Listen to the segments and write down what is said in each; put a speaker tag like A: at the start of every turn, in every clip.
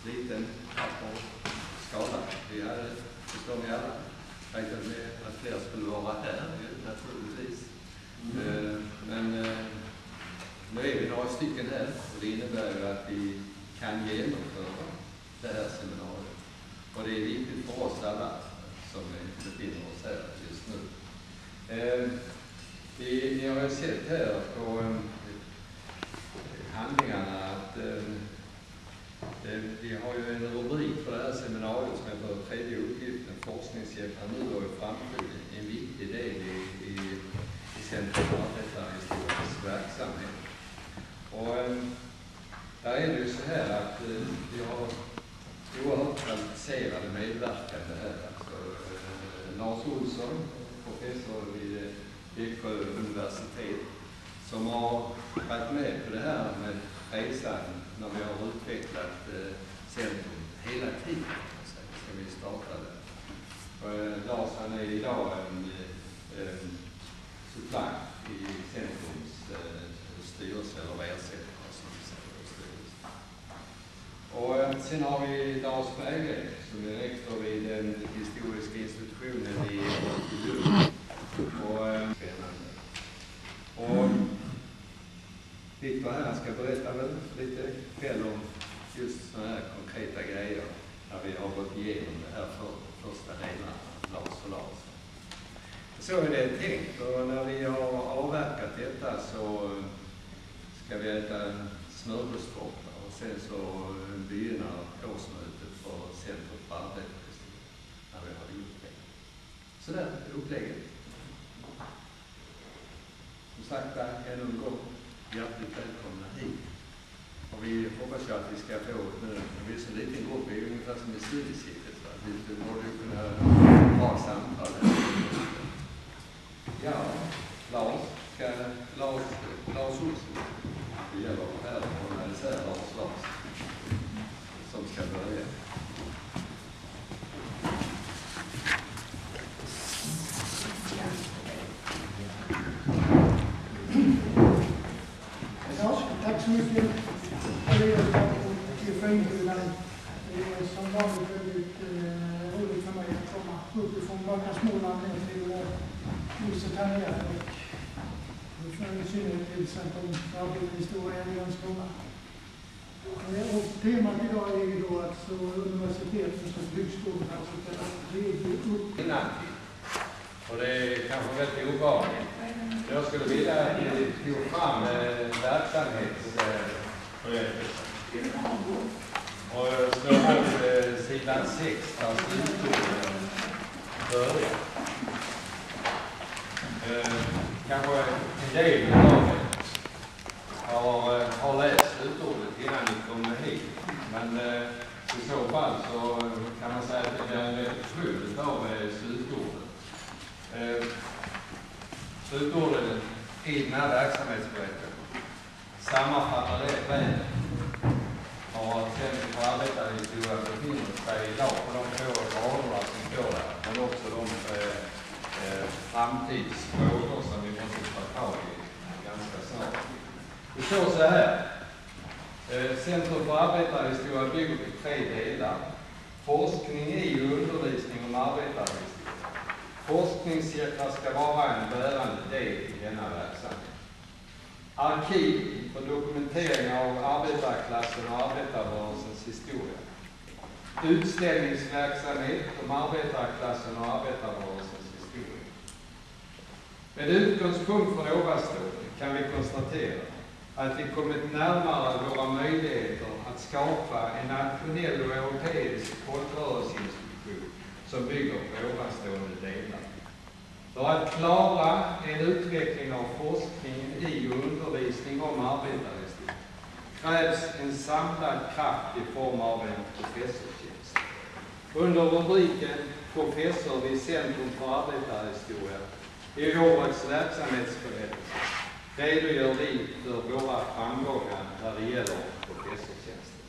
A: liten skala. Vi hade, förstår ni alla, räknat med att fler skulle vara här, naturligtvis. Men nu är vi några stycken här och det innebär ju att vi kan genomföra det här seminariet. Och det är viktigt för oss alla som befinner oss här just nu. Ni har ju sett här på handlingarna att vi har ju en rubrik för det här seminariet som heter tredje uppgiften, forskningshjälpar nu och i framtiden, en viktig del i Centrum för arbetarhistorisk verksamhet. Och där är det ju så här att vi har oerhört kvalificerade medverkande här. Alltså, Lars Olsson, professor vid Växjö universitet, som har varit med på det här med resan när vi har utvecklat centrum hela tiden sedan vi startade. Lars, han är idag en supplant i centrums styrelse eller ersättare som vi säger i styrelsen. Och sen har vi Lars Berggren som är rektor vid den historiska institutionen i Lund. Spännande. Och Viktor här ska berätta lite själv om just sådana här konkreta grejer när vi har gått igenom det här första delen av Lars och Lars. Så är det tänkt, och när vi har avverkat detta så ska vi äta en smörgåstårta och sen så begynner årsmötet för Centrum för arbetarhistoria när vi har gjort det. Så där är upplägget. Som sagt, ännu en gång hjärtligt välkomna hit. Och vi hoppas ju att vi ska få, nu vi är så liten grupp, vi är ungefär som i studiecirkel, så att vi borde kunna ha samtal. Ja, Lars Olsson. Det gäller här och analysera Lars som ska börja.
B: Tack så mycket. Det är inbjudan. Det är som vanligt väldigt roligt för mig att komma uppifrån Norra Småland ner till huset här nere och i synnerhet till Centrum för arbetarhistoria i Landskrona. Och temat idag är ju då alltså universitetens och högskolornas tredje uppgift.
A: Och det är kanske väldigt ovanligt. Jag skulle vilja att ni tog fram verksamhetsberättelsen. Och slå upp sidan 6 där slutorden börjar. Kanske en del av er har läst slutordet innan ni kommer hit. Men i så fall så kan man säga att det är en repetition av slutordet. Slutorden i den här verksamhetsberättelsen sammanfattar det väl. Och Centrum för arbetarhistoria befinner sig idag på de två raderna som står där, men också de framtidsfrågor som vi måste ta tag i ganska snart. Det står så här. Centrum för arbetarhistoria bygger på 3 delar. Forskning i och undervisning om arbetarhistoria. Forskningscirklar ska vara en bärande del i denna verksamhet. Arkiv för dokumentering av arbetarklassen och arbetarrörelsens historia. Utställningsverksamhet om arbetarklassen och arbetarrörelsens historia. Med utgångspunkt från ovanstående kan vi konstatera att vi kommit närmare våra möjligheter att skapa en nationell och europeisk folkrörelseinstitution som bygger på ovanstående delar. För att klara en utveckling av forskning i och undervisning om arbetarhistoria krävs en samlad kraft i form av en professorstjänst. Under rubriken Professor vid Centrum för arbetarhistoria i årets verksamhetsberättelse redogör vi för våra framgångar när det gäller professorstjänsten.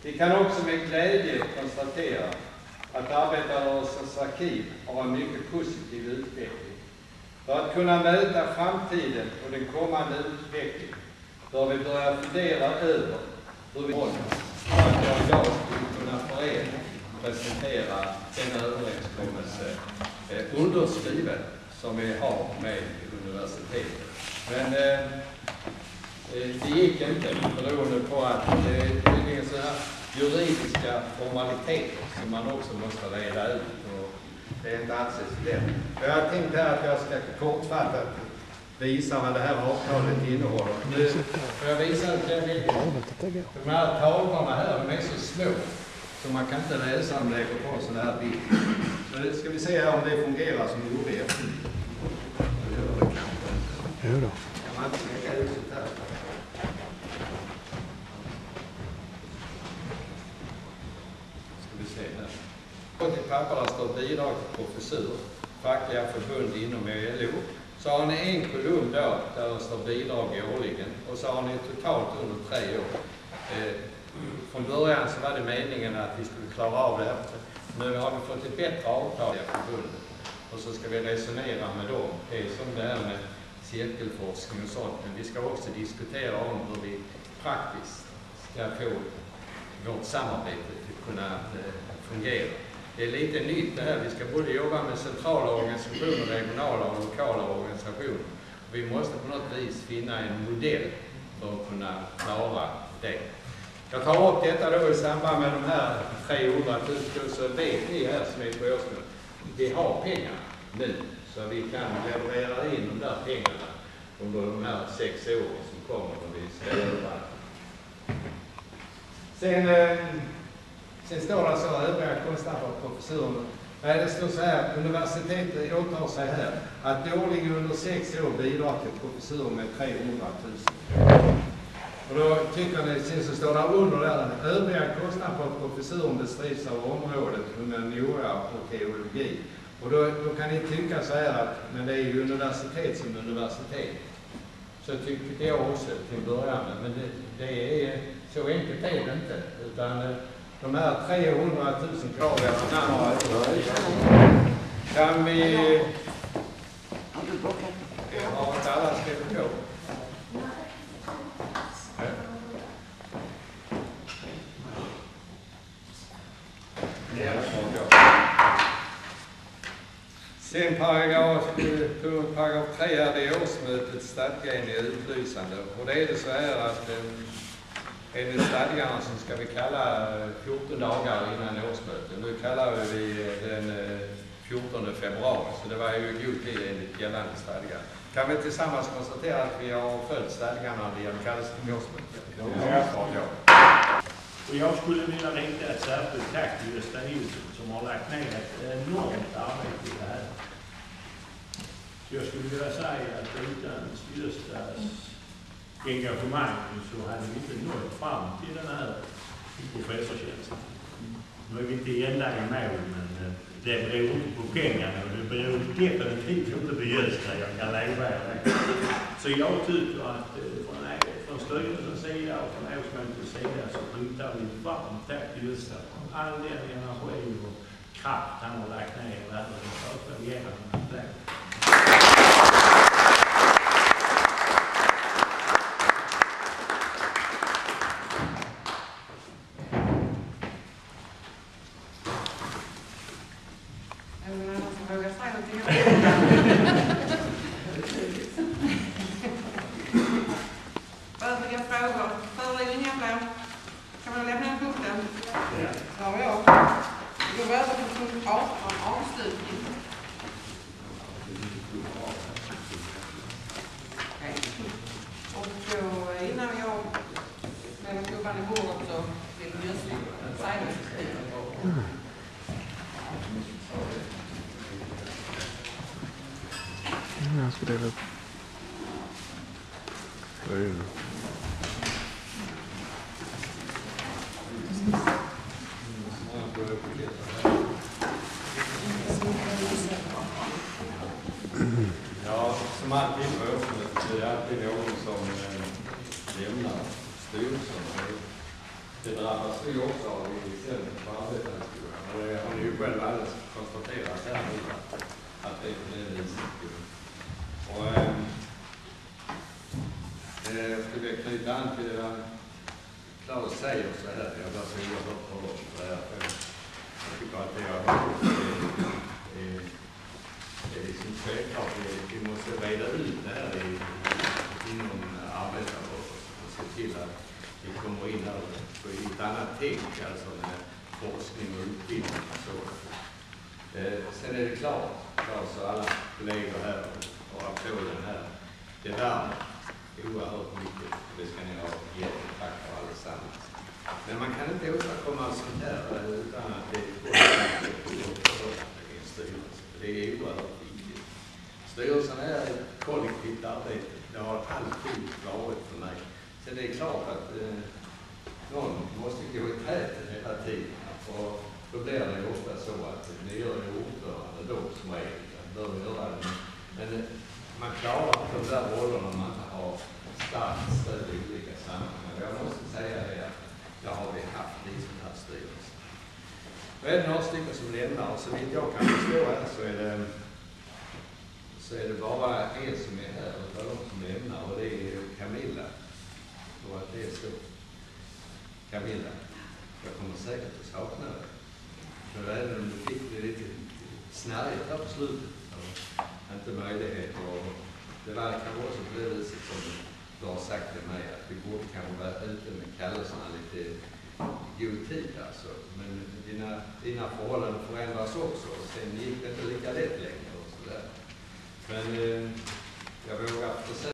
A: Vi kan också med glädje konstatera att arbetarrörelsens arkiv har en mycket positiv utveckling. För att kunna möta framtiden och den kommande utvecklingen bör vi börja fundera över hur vi håller för att göra presentera den överenskommelse underskriven som vi har med universitetet. Men det gick inte beroende på att det är sådana juridiska formaliteter som man också måste reda ut. Och det är inte alls så lätt. Jag tänkte här att jag ska kortfattat visa vad det här avtalet innehåller. Nu får jag visa de här tavlorna här, de är så små så man kan inte läsa om lägger på sådana här bild. Så nu ska vi se här om det fungerar som det gjorde i eftermiddag.
C: Jo då.
A: Kan man inte släcka huset här? Ska vi se här. Och till papperna står bidrag till professur, fackliga förbund inom LO. Så har ni en kolumn då, där det står bidrag årligen. Och så har ni totalt under 3 år. Från början så var det meningen att vi skulle klara av det här. Nu har vi fått ett bättre avtal i förbundet. Och så ska vi resonera med dem. Det är som det här med cirkelforskning och sånt. Men vi ska också diskutera om hur vi praktiskt ska få vårt samarbete att kunna fungera. Det är lite nytt det här. Vi ska både jobba med centrala organisationer, regionala och lokala organisationer. Vi måste på något vis finna en modell för att kunna klara det. Jag tar upp detta då i samband med de här 300 000, så vet ni här som är på årsmötet. Vi har pengar nu, så vi kan leverera in de där pengarna under de här 6 åren som kommer om vi ska göra. Sen står det så övriga kostnader för professuren. Det står så här, universitetet åtar sig här att årligen under 6 år bidra till professuren med 300 000. Och då tycker ni, sen så står det under där, övriga kostnader för professuren bestrids av området humaniora och teologi. Och då kan ni tycka så här att, men det är ju universitet som universitet. Så tyckte jag också till början, men det är så enkelt är det inte. Utan de här 300 000 kvar kan vi... Har inte alla skrivit på? Sen paragraf 3 är det årsmötets stadgeenliga utlysande. Och det är det så här att enligt stadgarna så ska vi kalla 14 dagar innan årsmötet. Nu kallar vi den 14 februari, så det var ju god tid enligt gällande stadgar. Kan vi tillsammans konstatera att vi har följt stadgarna när det gäller kallelse till årsmötet? Ja.
D: Och jag skulle vilja rikta ett särskilt tack till Gösta Nilsson som har lagt ner ett enormt arbete i det här. Jag skulle vilja säga att utan Göstas engagemang så hade vi inte nått fram till den här professortjänsten. Nu är vi inte ända i mål, men det beror inte på pengarna och det beror definitivt inte på Gösta, jag kan lova er det. Så jag tycker att från styrelsens sida och från årsmötets sida så riktar vi ett varmt tack till Gösta för all den energi och kraft han har lagt ner i världen för att få igenom den här planen.
E: Övriga frågor? Föreligger inga fler? Kan man lämna punkten? Ja. Ja. Då går vi över till punkt 18, avslutning. Okay. Och då, innan jag smäller klubban i bordet så vill Jössi säga det.
C: Jag ska dela upp.
A: Ja, som alltid på årsmötet så är det alltid någon som lämnar styrelsen. Det drabbas vi också av i stället på arbetarskolan. Och det har ni ju själv alldeles konstaterat här nu att det är på det viset. Och jag skulle knyta an till det Claes säger så här. Jag var så oerhört bra på det här. Jag tycker annat tänk, alltså med forskning och utbildning och så. Sen är det klart, så alla kollegor här och applåden här, det värmer oerhört mycket. Det ska ni ha jättetack för allesammans. Men man kan inte åstadkomma sånt här utan att det är en styrelse. Det är oerhört viktigt. Styrelsen är ett kollektivt arbete. Det har alltid varit för mig. Sen det är klart att någon måste gå i täten hela tiden. Och då blir det ofta så att ni gör det ordförande då som är bör göra det. Men man klarar inte de där rollerna om man inte har starkt stöd i olika sammanhang. Jag måste säga det att jag har vi haft i sån här styrelse. Då är det några stycken som lämnar och så vitt jag kan förstå här så är det bara en som är här utav de som lämnar och det är Camilla. Och att det är så. Camilla, jag kommer säkert att sakna dig. Men även om du fick det lite snärligt här på slutet och inte möjlighet och det var kanske också på det viset som du har sagt till mig att vi borde kanske vara ute med kallelserna lite god tid alltså. Men dina förhållanden förändras också och sen gick det inte lika lätt längre och sådär. Men jag vågar försöka